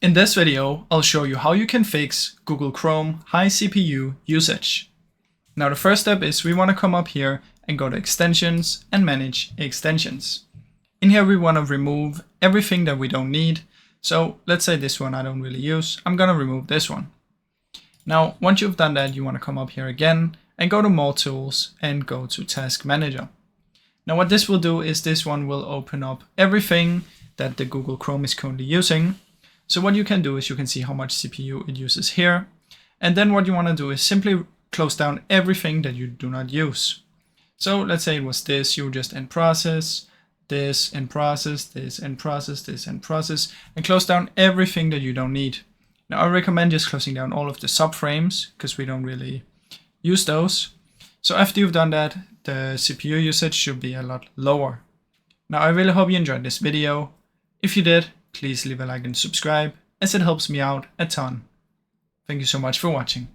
In this video, I'll show you how you can fix Google Chrome high CPU usage. Now the first step is we want to come up here and go to extensions and manage extensions. In here we want to remove everything that we don't need. So let's say this one I don't really use. I'm going to remove this one. Now once you've done that, you want to come up here again and go to more tools and go to task manager. Now what this will do is this one will open up everything that the Google Chrome is currently using. So what you can do is you can see how much CPU it uses here. And then what you want to do is simply close down everything that you do not use. So let's say it was this, you just end process, this, end process, this, end process, this, end process, and close down everything that you don't need. Now I recommend just closing down all of the subframes because we don't really use those. So after you've done that, the CPU usage should be a lot lower. Now I really hope you enjoyed this video. If you did, please leave a like and subscribe, as it helps me out a ton. Thank you so much for watching.